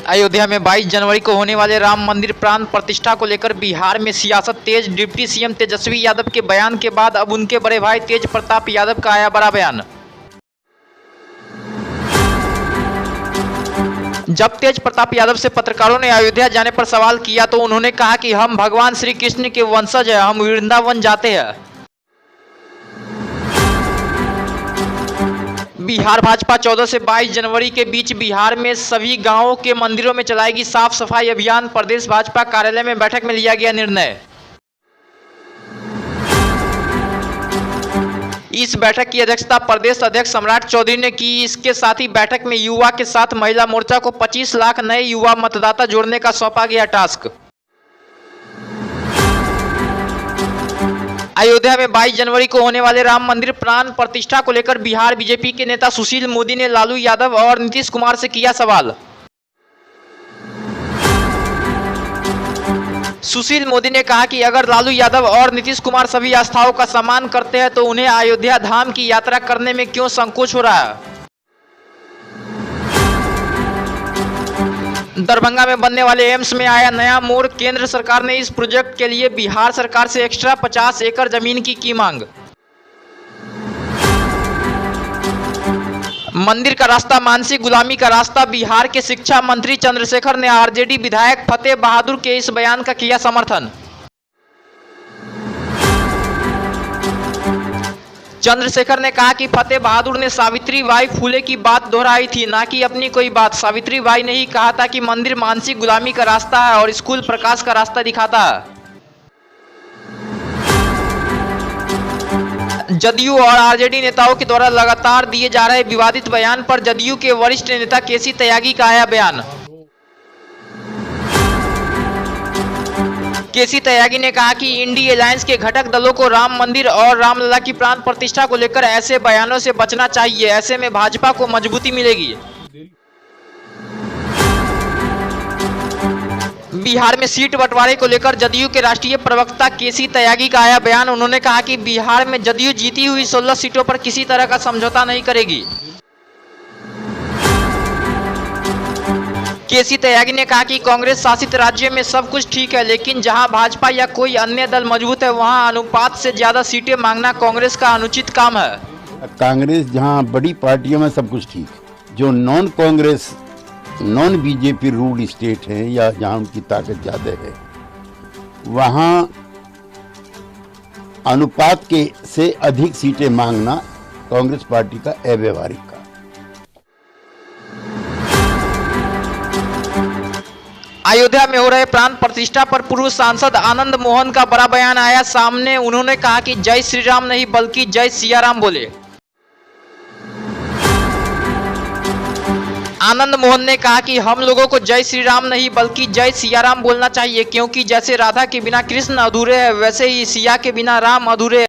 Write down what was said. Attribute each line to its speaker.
Speaker 1: अयोध्या में 22 जनवरी को होने वाले राम मंदिर प्राण प्रतिष्ठा को लेकर बिहार में सियासत तेज। डिप्टी सीएम तेजस्वी यादव के बयान के बाद अब उनके बड़े भाई तेज प्रताप यादव का आया बड़ा बयान। जब तेज प्रताप यादव से पत्रकारों ने अयोध्या जाने पर सवाल किया तो उन्होंने कहा कि हम भगवान श्री कृष्ण के वंशज हैं, हम वृंदावन जाते हैं। बिहार भाजपा 14 से 22 जनवरी के बीच बिहार में सभी गांवों के मंदिरों में चलाएगी साफ सफाई अभियान। प्रदेश भाजपा कार्यालय में बैठक में लिया गया निर्णय। इस बैठक की अध्यक्षता प्रदेश अध्यक्ष सम्राट चौधरी ने की। इसके साथ ही बैठक में युवा के साथ महिला मोर्चा को 25 लाख नए युवा मतदाता जोड़ने का सौंपा गया टास्क। अयोध्या में 22 जनवरी को होने वाले राम मंदिर प्राण प्रतिष्ठा को लेकर बिहार बीजेपी के नेता सुशील मोदी ने लालू यादव और नीतीश कुमार से किया सवाल। सुशील मोदी ने कहा कि अगर लालू यादव और नीतीश कुमार सभी आस्थाओं का सम्मान करते हैं तो उन्हें अयोध्या धाम की यात्रा करने में क्यों संकोच हो रहा है। दरभंगा में बनने वाले एम्स में आया नया मोड़। केंद्र सरकार ने इस प्रोजेक्ट के लिए बिहार सरकार से एक्स्ट्रा 50 एकड़ जमीन की मांग। मंदिर का रास्ता मानसिक गुलामी का रास्ता। बिहार के शिक्षा मंत्री चंद्रशेखर ने आरजेडी विधायक फतेह बहादुर के इस बयान का किया समर्थन। चंद्रशेखर ने कहा कि फतेह बहादुर ने सावित्री बाई फुले की बात दोहराई थी, ना कि अपनी कोई बात। सावित्री बाई ने ही कहा था कि मंदिर मानसिक गुलामी का रास्ता है और स्कूल प्रकाश का रास्ता दिखाता है। जदयू और आरजेडी नेताओं के द्वारा लगातार दिए जा रहे विवादित बयान पर जदयू के वरिष्ठ नेता केसी त्यागी का आया बयान। केसी त्यागी ने कहा कि इंडी अलायंस के घटक दलों को राम मंदिर और रामलला की प्राण प्रतिष्ठा को लेकर ऐसे बयानों से बचना चाहिए। ऐसे में भाजपा को मजबूती मिलेगी। बिहार में सीट बंटवारे को लेकर जदयू के राष्ट्रीय प्रवक्ता केसी त्यागी का आया बयान। उन्होंने कहा कि बिहार में जदयू जीती हुई 16 सीटों पर किसी तरह का समझौता नहीं करेगी। केसी त्यागी ने कहा कि कांग्रेस शासित राज्य में सब कुछ ठीक है, लेकिन जहां भाजपा या कोई अन्य दल मजबूत है वहां अनुपात से ज्यादा सीटें मांगना कांग्रेस का अनुचित काम है।
Speaker 2: कांग्रेस जहां बड़ी पार्टियों में सब कुछ ठीक, जो non Congress non BJP ruled state है या जहां उनकी ताकत ज्यादा है वहां अनुपात के से अधिक सीटें मांगना कांग्रेस पार्टी का अव्यवहारिक का।
Speaker 1: अयोध्या में हो रहे प्राण प्रतिष्ठा पर पूर्व सांसद आनंद मोहन का बड़ा बयान आया सामने। उन्होंने कहा कि जय श्री राम नहीं बल्कि जय सिया राम बोले। आनंद मोहन ने कहा कि हम लोगों को जय श्री राम नहीं बल्कि जय सिया राम बोलना चाहिए, क्योंकि जैसे राधा के बिना कृष्ण अधूरे हैं वैसे ही सिया के बिना राम अधूरे हैं।